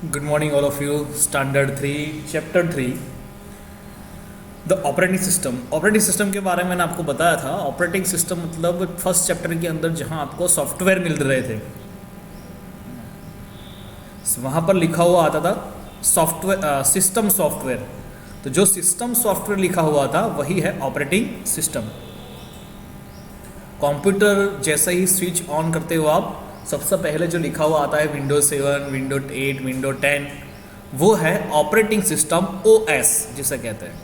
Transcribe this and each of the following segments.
Good morning, all of you. Standard 3, Chapter 3, the operating system. Operating system के बारे में मैंने आपको बताया था। ऑपरेटिंग सिस्टम मतलब फर्स्ट चैप्टर के अंदर जहां आपको सॉफ्टवेयर मिल रहे थे, वहां पर लिखा हुआ आता था सॉफ्टवेयर, सिस्टम सॉफ्टवेयर। तो जो सिस्टम सॉफ्टवेयर लिखा हुआ था वही है ऑपरेटिंग सिस्टम। कंप्यूटर जैसे ही स्विच ऑन करते हो आप, सबसे पहले जो लिखा हुआ आता है विंडोज 7, विंडोज 8, विंडोज 10, वो है ऑपरेटिंग सिस्टम, ओएस जिसे कहते हैं।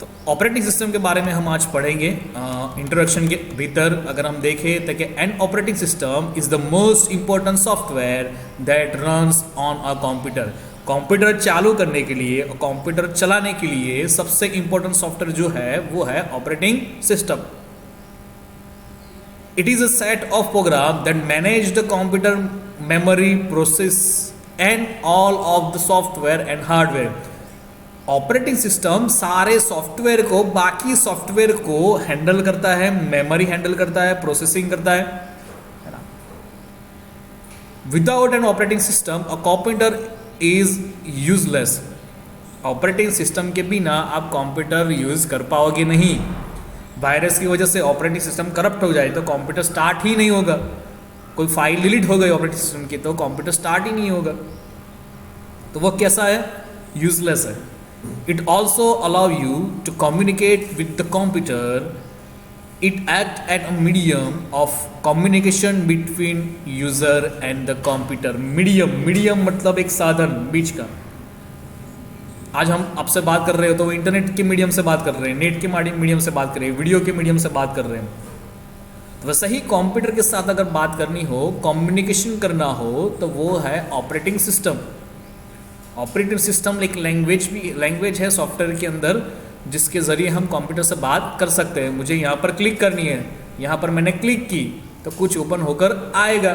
तो ऑपरेटिंग सिस्टम के बारे में हम आज पढ़ेंगे। इंट्रोडक्शन के भीतर अगर हम देखें तो कि an operating system is the most important software that runs on a computer. Computer चालू करने के लिए और कंप्यूटर चलाने के लिए सबसे इंपॉर्टेंट सॉफ्टवेयर जो है वो है operating system. It is a set of program that manage the computer memory, process and all of the software and hardware. Operating system सारे सॉफ्टवेयर को, बाकी सॉफ्टवेयर को हैंडल करता है, मेमोरी हैंडल करता है, प्रोसेसिंग करता है ना। Without an operating system a computer is useless. Operating system के बिना आप कंप्यूटर यूज कर पाओगे नहीं। वायरस की वजह से ऑपरेटिंग सिस्टम करप्ट हो जाए तो कंप्यूटर स्टार्ट ही नहीं होगा। कोई फाइल डिलीट हो गई ऑपरेटिंग सिस्टम की तो कंप्यूटर स्टार्ट ही नहीं होगा। तो वो कैसा है? यूजलेस है। It also allow you to communicate with the computer. It act at a medium of communication between user and the computer. Medium मतलब एक साधन, बीच का। आज हम आपसे बात कर रहे हो तो वो इंटरनेट के मीडियम से बात कर रहे हैं, नेट के मीडियम से बात कर रहे हैं, वीडियो के मीडियम से बात कर रहे हैं। तो वैसे ही कंप्यूटर के साथ अगर बात करनी हो, कम्युनिकेशन करना हो, तो वो है ऑपरेटिंग सिस्टम। ऑपरेटिंग सिस्टम एक लैंग्वेज है सॉफ्टवेयर के अंदर, जिसके ज़रिए हम कंप्यूटर से बात कर सकते हैं। मुझे यहाँ पर क्लिक करनी है, यहाँ पर मैंने क्लिक की तो कुछ ओपन होकर आया।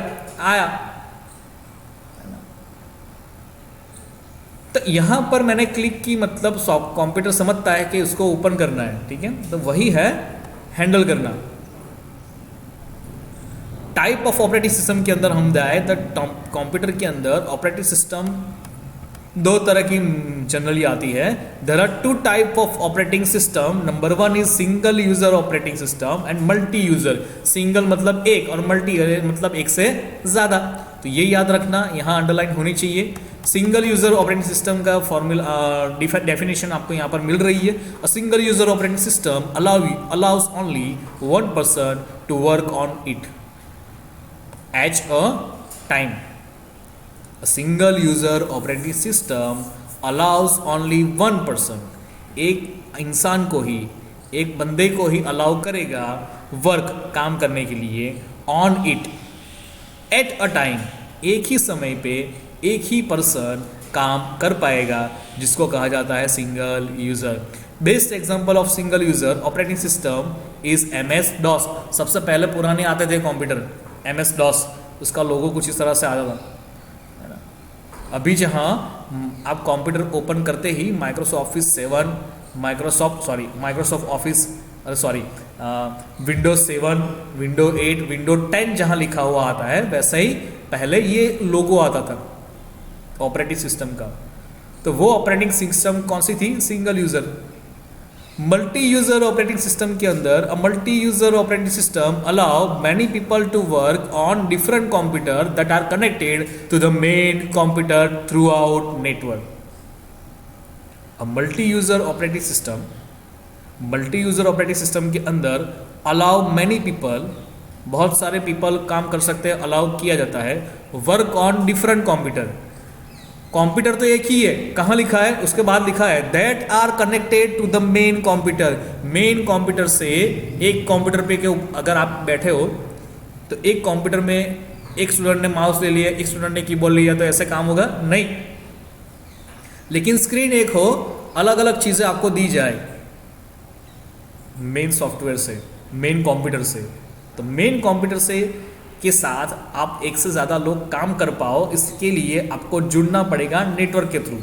तो यहाँ पर मैंने क्लिक की मतलब कंप्यूटर समझता है कि उसको ओपन करना है, ठीक है। तो वही है हैंडल करना। टाइप ऑफ ऑपरेटिंग सिस्टम के अंदर हम जाए तो कंप्यूटर के अंदर ऑपरेटिंग सिस्टम दो तरह की जनरली आती है। There are two type of operating system. Number 1 is single user operating system and multi user. Single मतलब एक और मल्टी मतलब एक से ज़्यादा। तो ये याद रखना, यहाँ अंडरलाइन होनी चाहिए। सिंगल यूजर ऑपरेटिंग सिस्टम का फॉर्मूला डेफिनेशन आपको यहाँ पर मिल रही है। A single user operating system allows only one person to work on it at a time. A single user operating system allows only one person, एक इंसान को ही, एक बंदे को ही अलाउ करेगा वर्क, काम करने के लिए, on it at a time, एक ही समय पे एक ही पर्सन काम कर पाएगा, जिसको कहा जाता है single user. Best example of single user operating system is MS DOS। सबसे पहले पुराने आते थे कंप्यूटर MS DOS, उसका लोगो कुछ इस तरह से आता था। अभी जहाँ आप कंप्यूटर ओपन करते ही विंडोज 7, विंडोज 8, विंडोज 10 जहाँ लिखा हुआ आता है, वैसे ही पहले ये लोगो आता था ऑपरेटिंग सिस्टम का। तो वो ऑपरेटिंग सिस्टम कौन सी थी? Single user. Multi user operating system के अंदर, a multi user operating system allow many people to work on different computer that are connected to the main computer through out network. A multi user operating system के अंदर allow many people, बहुत सारे people काम कर सकते हैं, allow किया जाता है work on different computer. Computer तो एक ही है, कहाँ लिखा है? उसके बाद लिखा है that are connected to the main computer. Main computer से, एक कंप्यूटर पे के अगर आप बैठे हो तो एक कंप्यूटर में एक स्टूडेंट ने माउस ले लिया, एक स्टूडेंट ने कीबोर्ड लिया, तो ऐसे काम होगा नहीं। लेकिन स्क्रीन एक हो, अलग अलग चीजें आपको दी जाए मेन सॉफ्टवेयर से, मेन कंप्यूटर से। तो मेन कंप्यूटर से के साथ आप एक से ज़्यादा लोग काम कर पाओ, इसके लिए आपको जुड़ना पड़ेगा नेटवर्क के थ्रू।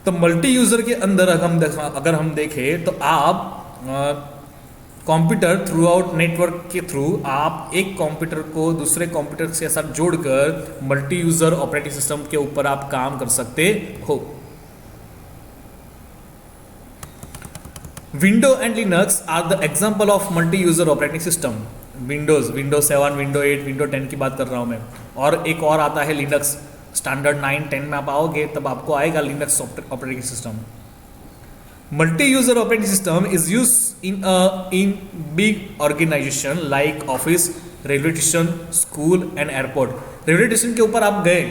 तो मल्टी यूज़र के अंदर अगर हम देखें तो आप कंप्यूटर थ्रू आउट नेटवर्क के थ्रू आप एक कंप्यूटर को दूसरे कंप्यूटर के साथ जोड़कर मल्टी यूजर ऑपरेटिंग सिस्टम के ऊपर आप काम कर सकते हो। Window and Linux are the example of multi user operating system. Windows 7, Window 8, Window 10 की बात कर रहा हूं मैं, और एक और आता है लिनक्स। स्टैंडर्ड 9, 10 में आप आओगे तब आपको आएगा Linux operating system. Multi-user operating system is used in big organization like office, railway station, school and airport। Railway station के ऊपर आप गए,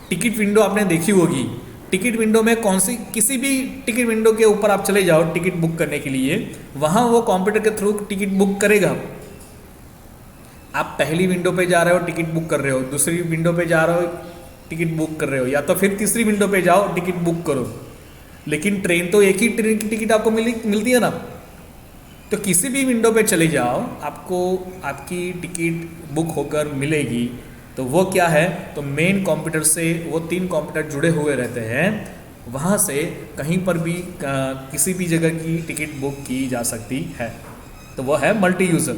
टिकट विंडो आपने देखी होगी। टिकट विंडो में कौन सी, किसी भी टिकट विंडो के ऊपर आप चले जाओ टिकट बुक करने के लिए, वहाँ वो कंप्यूटर के थ्रू टिकट बुक करेगा। आप पहली विंडो पे जा रहे हो टिकट बुक कर रहे हो, दूसरी विंडो पे जा रहे हो टिकट बुक कर रहे हो, या तो फिर तीसरी विंडो पे जाओ टिकट बुक करो। लेकिन ट्रेन तो एक ही ट्रेन की टिकट आपको मिलती है ना, तो किसी भी विंडो पे चले जाओ आपको आपकी टिकट बुक होकर मिलेगी। तो वो क्या है, तो मेन कंप्यूटर से वो 3 कंप्यूटर जुड़े हुए रहते हैं, वहाँ से कहीं पर भी किसी भी जगह की टिकट बुक की जा सकती है। तो वो है multi user.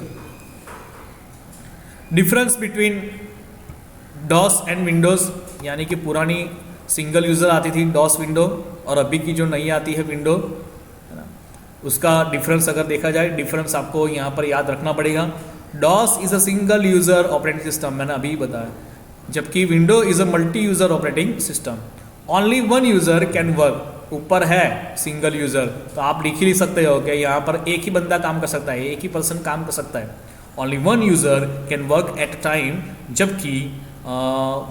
Difference between DOS and Windows, यानी कि पुरानी सिंगल यूज़र आती थी डॉस विंडो, और अभी की जो नई आती है विंडो, है ना, उसका डिफरेंस अगर देखा जाए, डिफरेंस आपको यहाँ पर याद रखना पड़ेगा। DOS is a single user operating system, मैंने अभी बताया, जबकि Window is a multi user operating system. Only one user can work, ऊपर है सिंगल यूज़र, तो आप लिख ही सकते हो कि यहाँ पर एक ही बंदा काम कर सकता है, एक ही पर्सन काम कर सकता है। Only one user can work at a time, जबकि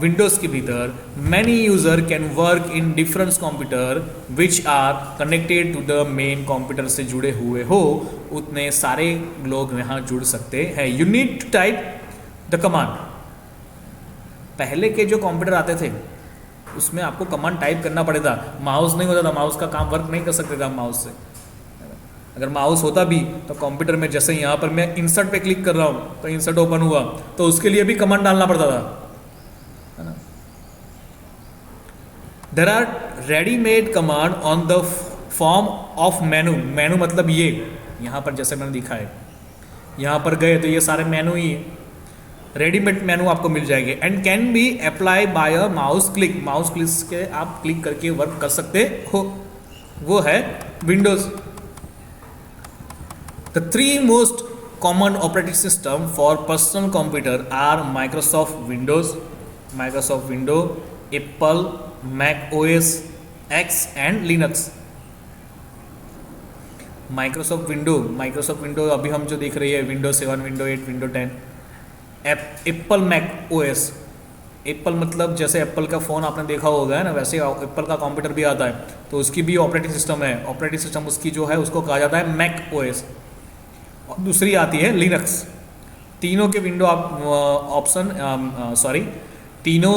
विंडोज़ के भीतर many user can work in different computer which are connected to the main computer से जुड़े हुए हो, उतने सारे लोग यहाँ जुड़ सकते हैं। You need to type the command. पहले के जो कंप्यूटर आते थे उसमें आपको कमांड टाइप करना पड़ेगा, माउस नहीं होता था, माउस का काम वर्क नहीं कर सकते थे हम माउस से। अगर माउस होता भी तो कंप्यूटर में, जैसे यहाँ पर मैं इंसर्ट पे क्लिक कर रहा हूँ तो इंसर्ट ओपन हुआ, तो उसके लिए भी कमांड डालना पड़ता था, है ना। There are readymade command on the form of menu. Menu मतलब ये यहाँ पर जैसे मैंने दिखा है, यहाँ पर गए तो ये सारे मेनू ही है, रेडीमेड मेनू आपको मिल जाएंगे। And can be apply bye a mouse click, mouse click के आप क्लिक करके वर्क कर सकते हो, वो है Windows. The 3 most common operating system for personal computer are Microsoft Windows, Apple, Mac OS X and Linux। Microsoft Windows अभी हम जो देख रही है Windows 7, Windows 8, Windows 10। Apple Mac OS, Apple मतलब जैसे एप्पल का फ़ोन आपने देखा होगा है ना, वैसे एप्पल का कंप्यूटर भी आता है, तो उसकी भी ऑपरेटिंग सिस्टम है। ऑपरेटिंग सिस्टम उसकी जो है उसको कहा जाता है मैक ओएस। दूसरी आती है लिनक्स। तीनों के विंडो आप तीनों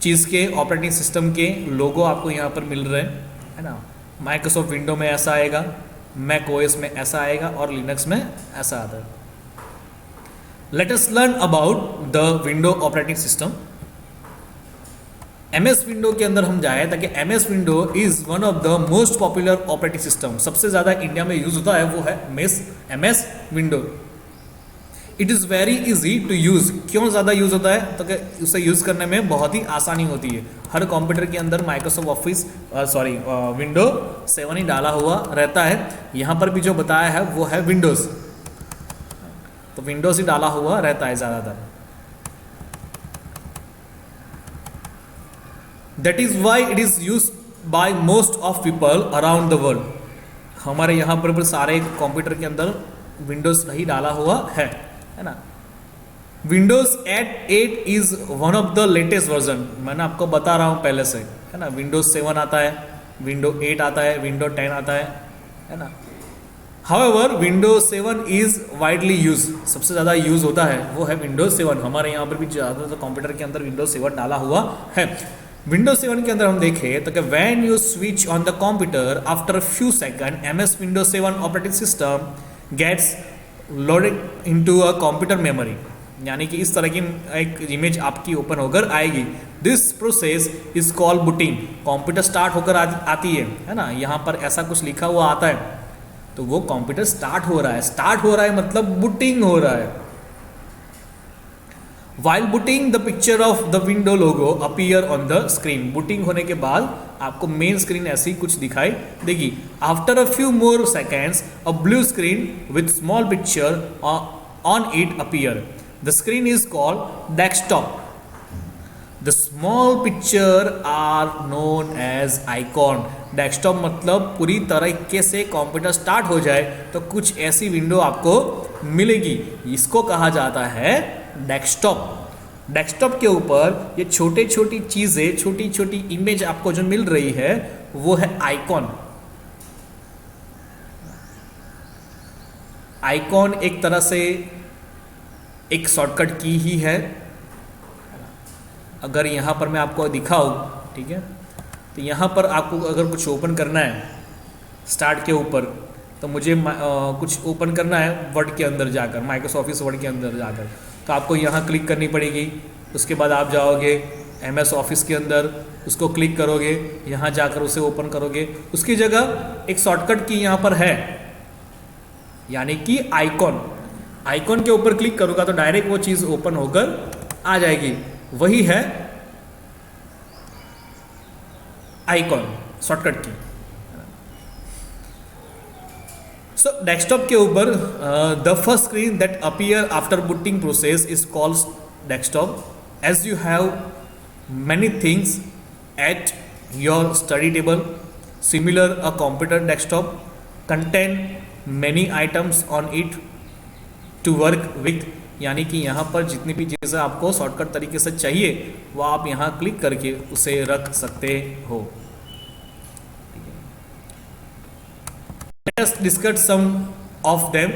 चीज़ के ऑपरेटिंग सिस्टम के लोगो आपको यहाँ पर मिल रहे हैं, है ना। माइक्रोसॉफ्ट विंडो में ऐसा आएगा, मैक ओएस में ऐसा आएगा और लिनक्स में ऐसा आता है। Let us learn about the window operating system. MS window के अंदर हम जाए, ताकि MS window is one of the most popular operating system. सबसे ज़्यादा इंडिया में यूज़ होता है वो है MS Window. It is very easy to use. क्यों ज़्यादा यूज़ होता है, तो कि उसे यूज़ करने में बहुत ही आसानी होती है। हर कंप्यूटर के अंदर माइक्रोसॉफ्ट ऑफिस विंडो 7 ही डाला हुआ रहता है। यहाँ पर भी जो बताया है वो है विंडोज़, तो विंडोज़ ही डाला हुआ रहता है ज़्यादातर। That is why it is used by most of people around the world। हमारे यहाँ पर सारे कंप्यूटर के अंदर विंडोज़ ही डाला हुआ है ना। Windows 8 is one of the latest version. मैंने आपको बता रहा हूँ पहले से, है ना। विंडोज़ 7 आता है, विंडो 8 आता है, विंडो 10 आता है ना। However Windows 7 is widely use, सबसे ज़्यादा यूज़ होता है वो है विंडोज़ 7। हमारे यहाँ पर भी ज़्यादातर कंप्यूटर के अंदर विंडोज़ 7 डाला हुआ है। विंडोज 7 के अंदर हम देखें तो कि when you switch on the computer after few second MS Windows 7 operating system gets loaded into a computer memory. यानी कि इस तरह की एक इमेज आपकी ओपन होकर आएगी। This process is called booting. Computer start होकर आती है ना, यहाँ पर ऐसा कुछ लिखा हुआ आता है। तो वो कंप्यूटर स्टार्ट हो रहा है। स्टार्ट हो रहा है मतलब बूटिंग हो रहा है। While booting, the picture of the window logo appear on the screen. Booting होने के बाद आपको मेन स्क्रीन ऐसी कुछ दिखाई देगी। After a few more seconds, a blue screen with small picture on it appear. The screen is called desktop. The small picture are known as icon. Desktop मतलब पूरी तरीके से कंप्यूटर स्टार्ट हो जाए तो कुछ ऐसी विंडो आपको मिलेगी, इसको कहा जाता है डेस्कटॉप। डेस्कटॉप के ऊपर ये छोटे छोटी चीज़ें, छोटी छोटी इमेज आपको जो मिल रही है वो है आइकॉन। आइकॉन एक तरह से एक शॉर्टकट की ही है। अगर यहाँ पर मैं आपको दिखाऊं, ठीक है, तो यहाँ पर आपको अगर कुछ ओपन करना है स्टार्ट के ऊपर, तो मुझे कुछ ओपन करना है वर्ड के अंदर जाकर, माइक्रोसॉफ्ट ऑफिस वर्ड के अंदर जाकर, तो आपको यहाँ क्लिक करनी पड़ेगी। उसके बाद आप जाओगे MS ऑफिस के अंदर, उसको क्लिक करोगे, यहाँ जाकर उसे ओपन करोगे। उसकी जगह एक शॉर्टकट की यहाँ पर है, यानी कि आइकॉन। आइकॉन के ऊपर क्लिक करोगा तो डायरेक्ट वो चीज़ ओपन होकर आ जाएगी, वही है आइकॉन, शॉर्टकट की। सो डेस्कटॉप के ऊपर the first screen that appear after booting process is called desktop. As you have many things at your study table, similar a computer desktop contain many items on it to work with. यानी कि यहाँ पर जितनी भी चीज़ें आपको shortcut तरीके से चाहिए वो आप यहाँ क्लिक करके उसे रख सकते हो। Let's discuss some of them.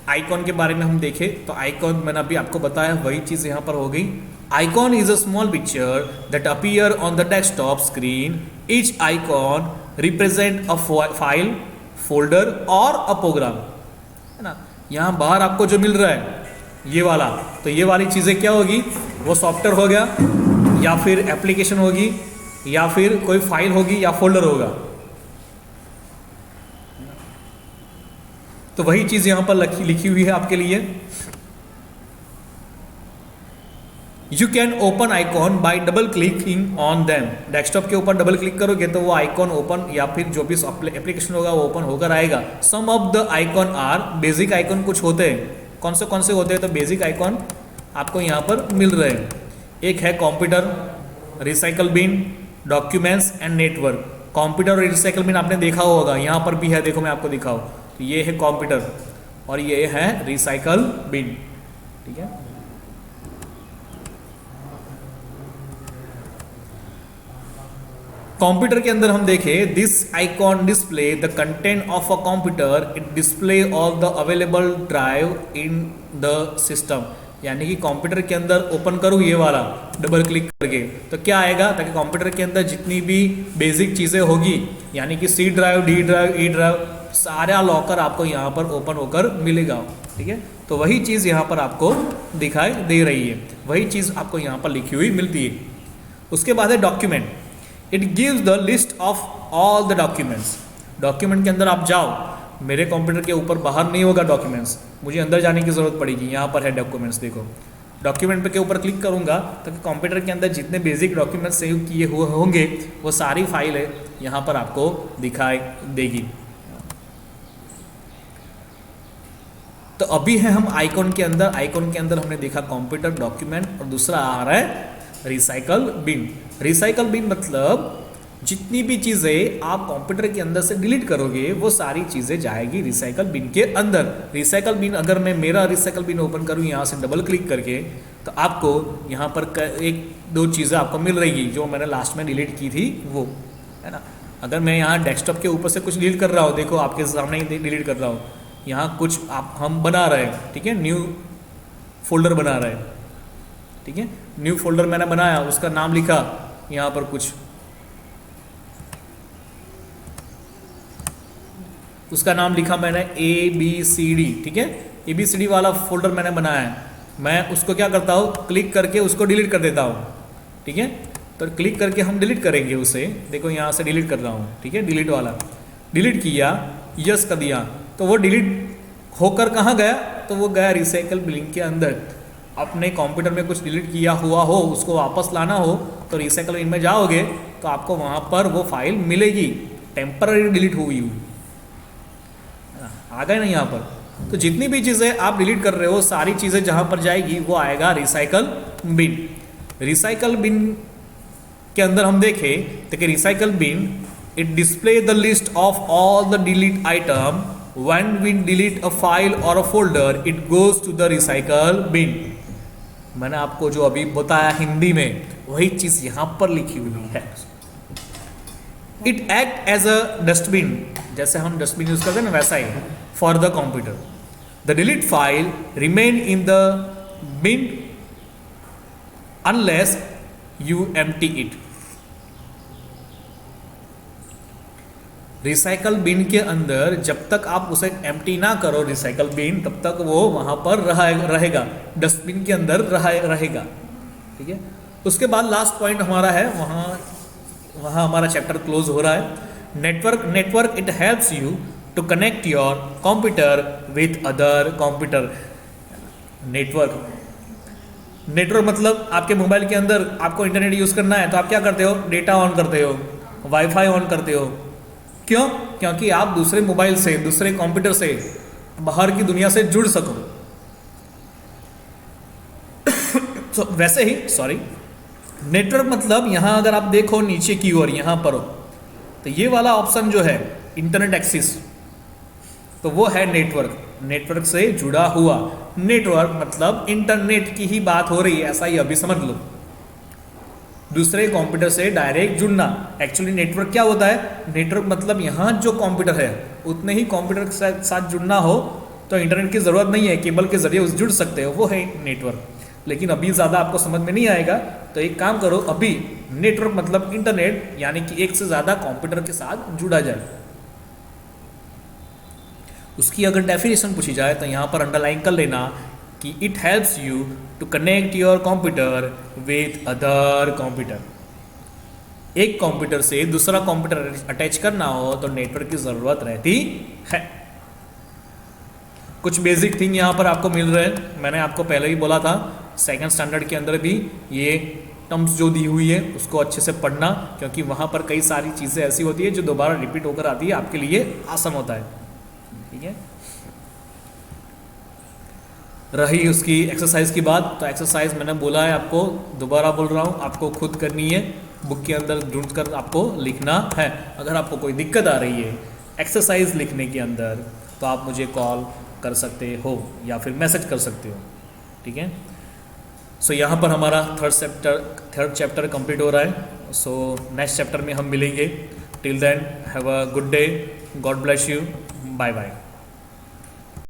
Icon के बारे में हम देखें तो आइकॉन मैंने अभी आपको बताया, वही चीज़ यहाँ पर हो गई। Icon is a small picture that appear on the desktop screen. Each icon represent a file, folder और अ प्रोग्राम, है ना। यहाँ बाहर आपको जो मिल रहा है ये वाला, तो ये वाली चीज़ें क्या होगी, वो सॉफ्टवेयर हो गया या फिर एप्लीकेशन होगी या फिर कोई फाइल होगी या फोल्डर होगा। तो वही चीज़ यहाँ पर लिखी हुई है आपके लिए। You can open icon bye double clicking on them. Desktop के ऊपर डबल क्लिक करोगे तो वो आइकॉन ओपन या फिर जो भी एप्लीकेशन होगा वो ओपन होकर आएगा। Some of the icon are, basic icon कुछ होते हैं। कौन से होते हैं, तो बेसिक आइकॉन आपको यहाँ पर मिल रहे हैं। एक है computer, recycle bin, documents and network. Computer और रिसाइकल बिन आपने देखा होगा, यहाँ पर भी है, देखो मैं आपको दिखाऊँ। तो ये है कंप्यूटर और ये है रिसाइकल बिन, ठीक है। कंप्यूटर के अंदर हम देखें, this icon display the content of a computer, it display all the available drive in the system. यानी कि कंप्यूटर के अंदर ओपन करूँ ये वाला डबल क्लिक करके तो क्या आएगा, ताकि कंप्यूटर के अंदर जितनी भी बेसिक चीज़ें होगी, यानी कि C drive, D drive, E drive, सारा लॉकर आपको यहाँ पर ओपन होकर मिलेगा, ठीक है। तो वही चीज़ यहाँ पर आपको दिखाई दे रही है, वही चीज़ आपको यहाँ पर लिखी हुई मिलती है। उसके बाद है document. It gives the list of all the documents. Document के अंदर आप जाओ, मेरे कंप्यूटर के ऊपर बाहर नहीं होगा डॉक्यूमेंट्स, मुझे अंदर जाने की ज़रूरत पड़ेगी। यहाँ पर है डॉक्यूमेंट्स, देखो डॉक्यूमेंट पे के ऊपर क्लिक करूँगा तो कंप्यूटर के अंदर जितने बेसिक डॉक्यूमेंट्स सेव किए हुए होंगे वो सारी फाइलें यहाँ पर आपको दिखाई देगी। तो अभी है हम आइकॉन के अंदर। आइकॉन के अंदर हमने देखा कंप्यूटर, डॉक्यूमेंट और दूसरा आ रहा है रिसाइकल बिन। रिसाइकल बिन मतलब जितनी भी चीज़ें आप कंप्यूटर के अंदर से डिलीट करोगे वो सारी चीज़ें जाएगी रिसाइकल बिन के अंदर। रिसाइकल बिन, अगर मैं मेरा रिसाइकल बिन ओपन करूँ यहाँ से डबल क्लिक करके, तो आपको यहाँ पर एक दो चीज़ें आपको मिल रही जो मैंने लास्ट में डिलीट की थी वो, है ना। अगर मैं यहाँ डेस्कटॉप के ऊपर से कुछ डिलीट कर रहा हूँ, देखो आपके सामने ही डिलीट कर रहा हूँ, यहाँ कुछ हम बना रहे हैं, ठीक है, न्यू फोल्डर बना रहे हैं, ठीक है। न्यू फोल्डर मैंने बनाया, उसका नाम लिखा यहाँ पर कुछ, उसका नाम लिखा मैंने ABCD, ठीक है। ABCD वाला फोल्डर मैंने बनाया है। मैं उसको क्या करता हूँ, क्लिक करके उसको डिलीट कर देता हूँ, ठीक है। तो क्लिक करके हम डिलीट करेंगे उसे, देखो यहाँ से डिलीट कर रहा हूँ, ठीक है। डिलीट वाला डिलीट किया, यस कर दिया, तो वो डिलीट होकर कहाँ गया, तो वो गया रिसाइकल बिन के अंदर। अपने कंप्यूटर में कुछ डिलीट किया हुआ हो, उसको वापस लाना हो तो रिसाइकल बिन में जाओगे तो आपको वहाँ पर वो फाइल मिलेगी, टेम्पररी डिलीट हुई हुई। आ गए ना यहाँ पर। तो जितनी भी चीज़ें आप डिलीट कर रहे हो सारी चीज़ें जहाँ पर जाएगी वो आएगा रिसाइकल बिन। रिसाइकल बिन के अंदर हम देखें तो कि recycle bin it display the list of all the delete item when we delete a file और a folder it goes to the recycle bin. मैंने आपको जो अभी बताया हिंदी में वही चीज़ यहाँ पर लिखी हुई है। It act as a dustbin, जैसे हम डस्टबिन यूज करते हैं ना वैसा ही for the computer. The delete file remain in the bin unless you empty it. Recycle bin के अंदर जब तक आप उसे एम्प्टी ना करो रिसाइकल बिन, तब तक वो वहां पर रहेगा, डस्टबिन के अंदर रहेगा। ठीक है, उसके बाद लास्ट पॉइंट हमारा है, वहाँ हमारा चैप्टर क्लोज हो रहा है। Network it helps you to connect your computer with other computer. Network मतलब आपके मोबाइल के अंदर आपको इंटरनेट यूज़ करना है तो आप क्या करते हो, डेटा ऑन करते हो, वाईफाई ऑन करते हो। क्यों? क्योंकि आप दूसरे मोबाइल से, दूसरे कंप्यूटर से, बाहर की दुनिया से जुड़ सको। तो वैसे ही नेटवर्क मतलब यहाँ अगर आप देखो नीचे की ओर यहाँ पर हो तो ये वाला ऑप्शन जो है इंटरनेट एक्सेस, तो वो है नेटवर्क से जुड़ा हुआ। नेटवर्क मतलब इंटरनेट की ही बात हो रही है, ऐसा ही अभी समझ लो, दूसरे कंप्यूटर से डायरेक्ट जुड़ना। एक्चुअली नेटवर्क क्या होता है, नेटवर्क मतलब यहाँ जो कंप्यूटर है उतने ही कंप्यूटर के साथ जुड़ना हो तो इंटरनेट की ज़रूरत नहीं है, केबल के जरिए उस जुड़ सकते हो, वो है नेटवर्क। लेकिन अभी ज़्यादा आपको समझ में नहीं आएगा तो एक काम करो, अभी नेटवर्क मतलब इंटरनेट यानी कि एक से ज़्यादा कंप्यूटर के साथ जुड़ा जाए। उसकी अगर डेफिनेशन पूछी जाए तो यहाँ पर अंडरलाइन कर लेना कि it helps you to connect your computer with other computer. एक कंप्यूटर से दूसरा कंप्यूटर अटैच करना हो तो नेटवर्क की ज़रूरत रहती है। कुछ बेसिक थिंग यहाँ पर आपको मिल रहे हैं, मैंने आपको पहले ही बोला था सेकंड स्टैंडर्ड के अंदर भी ये टर्म्स जो दी हुई है उसको अच्छे से पढ़ना, क्योंकि वहाँ पर कई सारी चीज़ें ऐसी होती है जो दोबारा रिपीट होकर आती है, आपके लिए आसान होता है। ठीक है, रही उसकी एक्सरसाइज की बात, तो एक्सरसाइज मैंने बोला है आपको, दोबारा बोल रहा हूँ, आपको खुद करनी है, बुक के अंदर ढूंढ कर आपको लिखना है। अगर आपको कोई दिक्कत आ रही है एक्सरसाइज लिखने के अंदर तो आप मुझे कॉल कर सकते हो या फिर मैसेज कर सकते हो। ठीक है, सो यहाँ पर हमारा थर्ड चैप्टर कंप्लीट हो रहा है। सो नेक्स्ट चैप्टर में हम मिलेंगे। Till then have a good day, God bless you, bye bye.